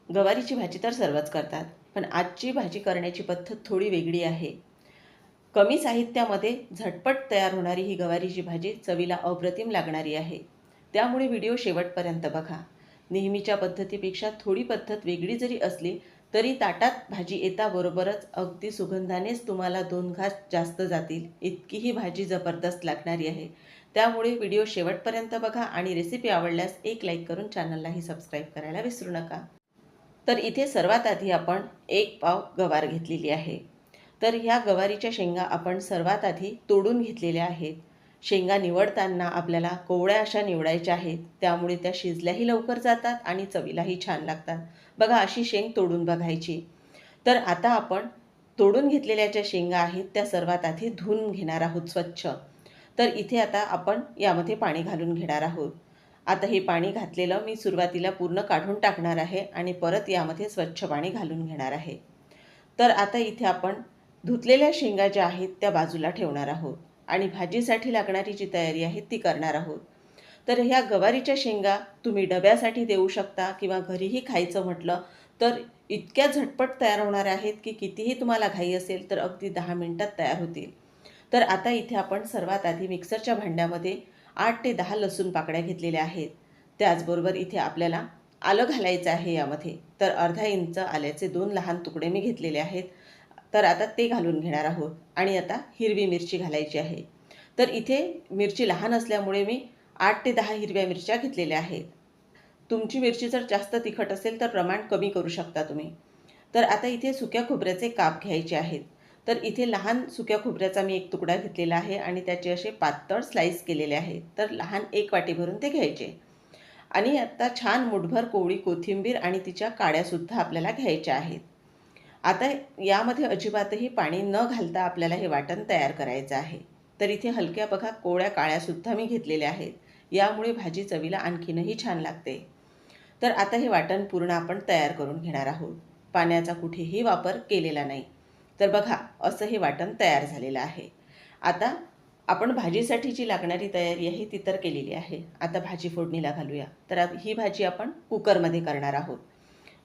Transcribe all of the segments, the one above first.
गवारीची भाजी तर सर्वच करतात, पण आजची भाजी करण्याची पद्धत थोडी वेगळी आहे. कमी साहित्यामध्ये झटपट तयार होणारी ही गवारीची भाजी चवीला अप्रतिम लागणारी आहे. त्यामुळे व्हिडिओ शेवटपर्यंत बघा. नेहमीच्या पद्धतीपेक्षा थोडी पद्धत वेगळी जरी असली तरी ताटात भाजी येताबरोबरच अगदी सुगंधानेच तुम्हाला 2 घास जास्त जातील, इतकी ही भाजी जबरदस्त लागणारी आहे. त्यामुळे व्हिडिओ शेवटपर्यंत बघा आणि रेसिपी आवडल्यास एक लाईक करून चॅनललाही सबस्क्राईब करायला विसरू नका. तर इथे सर्वात आधी आपण 1 पाव गवार घेतलेली आहे. तर ह्या गवारीच्या शेंगा आपण सर्वात आधी तोडून घेतलेल्या आहेत. शेंगा निवडताना आपल्याला कोवळ्या अशा निवडायच्या आहेत, त्यामुळे त्या शिजल्याही लवकर जातात आणि चवीलाही छान लागतात. बघा, अशी शेंग तोडून बघायची. तर आता आपण तोडून घेतलेल्या ज्या शेंगा आहेत त्या सर्वात आधी धुवून घेणार आहोत स्वच्छ. तर इथे आता आपण यामध्ये पाणी घालून घेणार आहोत. आता हे पाणी घातलेलं मी सुरुवातीला पूर्ण काढून टाकणार आहे आणि परत यामध्ये स्वच्छ पाणी घालून घेणार आहे. तर आता इथे आपण धुतलेल्या शेंगा ज्या आहेत त्या बाजूला ठेवणार आहोत आणि भाजीसाठी लागणारी जी तयारी आहे ती करणार आहोत. तर ह्या गवारीच्या शेंगा तुम्ही डब्यासाठी देऊ शकता किंवा घरीही खायचं म्हटलं तर इतक्या झटपट तयार होणाऱ्या आहेत की कितीही तुम्हाला घाई असेल तर अगदी 10 मिनिटात तयार होतील. तर आता इथे आपण सर्वात आधी मिक्सरच्या भांड्यामध्ये 8 ते 10 लसूण पाकळ्या घेतलेल्या आहेत. त्याचबरोबर इथे आपल्याला आलं घालायचं आहे यामध्ये. तर अर्धा इंच आल्याचे 2 लहान तुकडे मी घेतलेले आहेत. तर आता ते घालून घेणार आहोत आणि आता हिरवी मिरची घालायची आहे. तर इथे मिरची लहान असल्यामुळे मी 8 ते 10 हिरव्या मिरच्या घेतलेल्या आहेत. तुमची मिरची जर जास्त तिखट असेल तर प्रमाण कमी करू शकता तुम्ही. तर आता इथे सुक्या खोबऱ्याचे काप घ्यायचे आहेत. तर इथे लहान सुक्या खोबऱ्याचा मी एक तुकडा घेतलेला आहे आणि त्याचे असे पातळ स्लाईस केलेले आहेत. तर लहान 1 वाटी भरून ते घ्यायचे. आणि आता छान मुठभर कोवळी कोथिंबीर आणि तिच्या काड्यासुद्धा आपल्याला घ्यायच्या आहेत. आता यामध्ये अजिबातही पाणी न घालता आपल्याला हे वाटण तयार करायचं आहे. तर इथे हलक्या बघा कोवळ्या काळ्यासुद्धा मी घेतलेल्या आहेत. यामुळे भाजी चवीला आणखीनही छान लागते. तर आता हे वाटण पूर्ण आपण तयार करून घेणार आहोत. पाण्याचा कुठेही वापर केलेला नाही. तर बघा, असं हे वाटण तयार झालेलं आहे. आता आपण भाजीसाठी जी लागणारी तयारी आहे ती तर केलेली आहे. आता भाजी फोडणीला घालूया. तर ही भाजी आपण कुकरमध्ये करणार आहोत.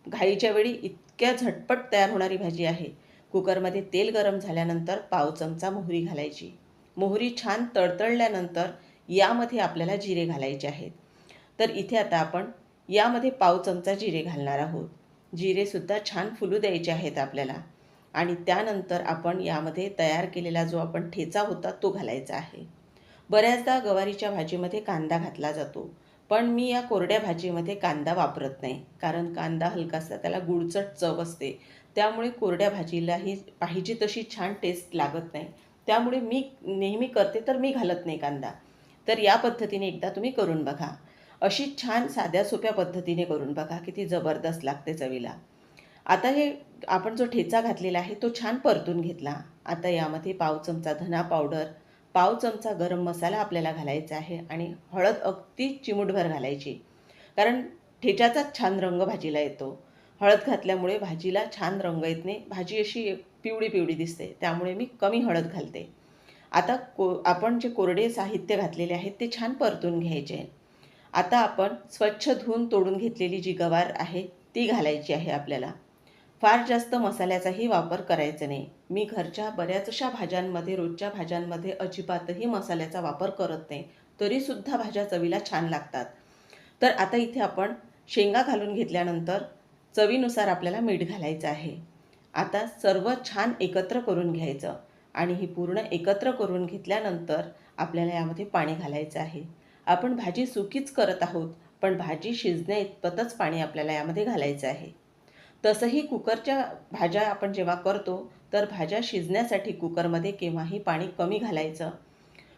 घाईच्या वेळी इतक्या झटपट तयार होणारी भाजी आहे. कुकरमध्ये तेल गरम झाल्यानंतर पाव चमचा मोहरी घालायची. मोहरी छान तळतळल्यानंतर यामध्ये आपल्याला जिरे घालायचे आहेत. तर इथे आता आपण यामध्ये पाव चमचा जिरे घालणार आहोत. जिरेसुद्धा छान फुलू द्यायचे आहेत आपल्याला आणि त्यानंतर आपण यामध्ये तयार केलेला जो आपण ठेचा होता तो घालायचा आहे. बऱ्याचदा गवारीच्या भाजीमध्ये कांदा घातला जातो, पण मी या कोरड्या भाजीमध्ये कांदा वापरत नाही, कारण कांदा हलकासा त्याला गुळचट चव असते. त्यामुळे कोरड्या भाजीलाही पाहिजे तशी छान टेस्ट लागत नाही. त्यामुळे मी नेहमी करते तर मी घालत नाही कांदा. तर या पद्धतीने एकदा तुम्ही करून बघा. अशी छान साध्या सोप्या पद्धतीने करून बघा, किती जबरदस्त लागते चवीला. आता हे आपण जो ठेचा घातलेला आहे तो छान परतून घेतला. आता यामध्ये पाव चमचा धना पावडर, पाव चमचा गरम मसाला आपल्याला घालायचा आहे आणि हळद अगदी चिमूटभर घालायची, कारण ठेच्याचाच छान रंग भाजीला येतो. हळद घातल्यामुळे भाजीला छान रंग येत नाही, भाजी अशी पिवळी पिवळी दिसते. त्यामुळे मी कमी हळद घालते. आता आपण जे कोरडे साहित्य घातलेले आहेत ते छान परतून घ्यायचे. आता आपण स्वच्छ धुवून तोडून घेतलेली जी गवार आहे ती घालायची आहे आपल्याला. फार जास्त मसाल्याचाही वापर करायचा नाही. मी घरच्या बऱ्याचशा भाज्यांमध्ये, रोजच्या भाज्यांमध्ये अजिबातही मसाल्याचा वापर करत नाही, तरीसुद्धा भाज्या चवीला छान लागतात. तर आता इथे आपण शेंगा घालून घेतल्यानंतर चवीनुसार आपल्याला मीठ घालायचं आहे. आता सर्व छान एकत्र करून घ्यायचं आणि ही पूर्ण एकत्र करून घेतल्यानंतर आपल्याला यामध्ये पाणी घालायचं आहे. आपण भाजी सुकीच करत आहोत, पण भाजी शिजण्या इतपतच पाणी आपल्याला यामध्ये घालायचं आहे. तसंही कुकरच्या भाज्या आपण जेव्हा करतो तर भाज्या शिजण्यासाठी कुकरमध्ये केव्हाही पाणी कमी घालायचं,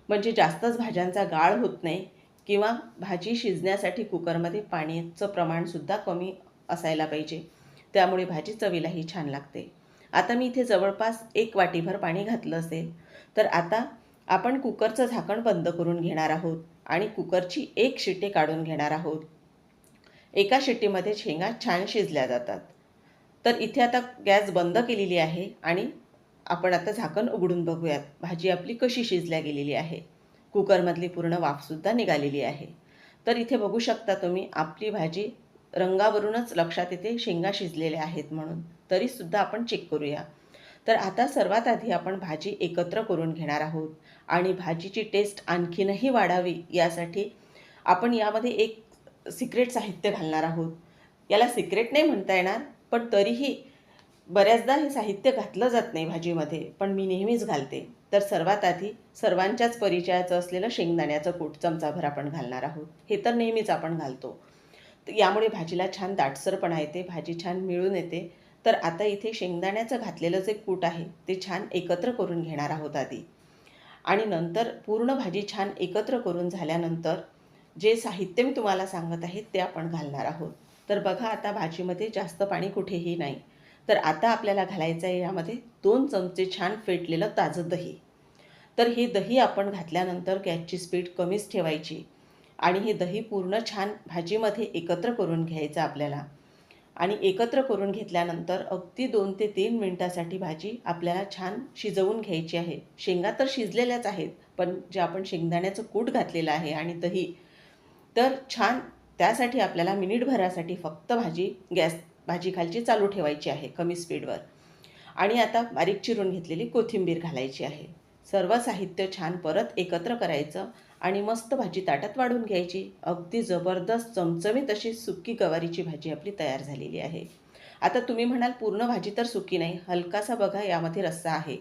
म्हणजे जास्तच भाज्यांचा गाळ होत नाही किंवा भाजी शिजण्यासाठी कुकरमध्ये पाण्याचं प्रमाणसुद्धा कमी असायला पाहिजे. त्यामुळे भाजी चवीलाही छान लागते. आता मी इथे जवळपास 1 वाटीभर पाणी घातलं असेल. तर आता आपण कुकरचं झाकण बंद करून घेणार आहोत आणि कुकरची 1 शिट्टी काढून घेणार आहोत. एका शिट्टीमध्ये शेंगा छान शिजल्या जातात. तर इथे आता गॅस बंद केलेली आहे आणि आपण आता झाकण उघडून बघूयात भाजी आपली कशी शिजल्या गेलेली आहे. कुकरमधली पूर्ण वाफसुद्धा निघालेली आहे. तर इथे बघू शकता तुम्ही आपली भाजी रंगावरूनच लक्षात येते शेंगा शिजलेल्या आहेत म्हणून. तरीसुद्धा आपण चेक करूया. तर आता सर्वात आधी आपण भाजी एकत्र करून घेणार आहोत आणि भाजीची टेस्ट आणखीनही वाढावी यासाठी आपण यामध्ये एक सिक्रेट साहित्य घालणार आहोत. याला सिक्रेट नाही म्हणता येणार, पण तरीही बऱ्याचदा हे साहित्य घातलं जात नाही भाजीमध्ये, पण मी नेहमीच घालते. तर सर्वात आधी सर्वांच्याच परिचयाचं असलेलं शेंगदाण्याचं कूट चमचाभर आपण घालणार आहोत. हे तर नेहमीच आपण घालतो. तर यामुळे भाजीला छान दाटसरपणा येते, भाजी छान मिळून येते. तर आता इथे शेंगदाण्याचं घातलेलं जे कूट आहे ते छान एकत्र करून घेणार आहोत आधी. आणि नंतर पूर्ण भाजी छान एकत्र करून झाल्यानंतर जे साहित्य मी तुम्हाला सांगत आहे ते आपण घालणार आहोत. तर बघा आता भाजीमध्ये जास्त पाणी कुठेही नाही. तर आता आपल्याला घालायचं आहे यामध्ये 2 चमचे छान फेटलेलं ताजं दही. तर हे दही आपण घातल्यानंतर गॅसची स्पीड कमीच ठेवायची आणि हे दही पूर्ण छान भाजीमध्ये एकत्र करून घ्यायचं आपल्याला. आणि एकत्र करून घेतल्यानंतर अगदी 2 ते 3 मिनिटासाठी भाजी आपल्याला छान शिजवून घ्यायची आहे. शेंगा तर शिजलेल्याच आहेत, पण जे आपण शेंगदाण्याचं कूट घातलेलं आहे आणि दही, तर छान त्यासाठी आपल्याला मिनिटभरासाठी फक्त भाजी खालची चालू ठेवायची आहे कमी स्पीडवर. आणि आता बारीक चिरून घेतलेली कोथिंबीर घालायची आहे. सर्व साहित्य छान परत एकत्र करायचं आणि मस्त भाजी ताटात वाढून घ्यायची. अगदी जबरदस्त चमचमीत अशी सुकी गवारीची भाजी आपली तयार झालेली आहे. आता तुम्ही म्हणाल पूर्ण भाजी तर सुकी नाही, हलकासा बघा यामध्ये रस्सा आहे.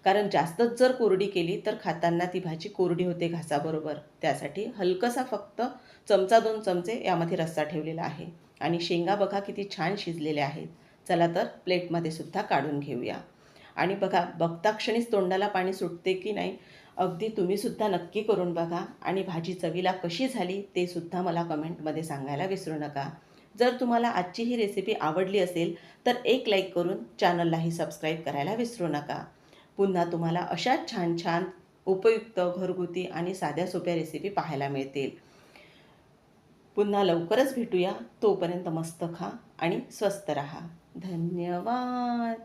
कारण जास्तच जर कोरडी केली तर खाताना ती भाजी कोरडी होते घासाबरोबर. त्यासाठी हलकसा फक्त चमचा 2 चमचे यामध्ये रस्सा ठेवलेला आहे. आणि शेंगा बघा किती छान शिजलेल्या आहेत. चला तर प्लेटमध्ये सुद्धा काढून घेऊया. आणि बघा बघता क्षणीच तोंडाला पाणी सुटते की नाही, अगदी तुम्हीसुद्धा नक्की करून बघा आणि भाजी चवीला कशी झाली ते सुद्धा मला कमेंटमध्ये सांगायला विसरू नका. जर तुम्हाला आजची ही रेसिपी आवडली असेल तर एक लाईक करून चॅनललाही सबस्क्राईब करायला विसरू नका. पुन्हा तुम्हाला अशाच छान छान उपयुक्त घरगुती आणि साध्या सोप्या रेसिपी पाहायला मिळतील. पुन्हा लवकरच भेटूया. तोपर्यंत मस्त खा आणि स्वस्त रहा. धन्यवाद.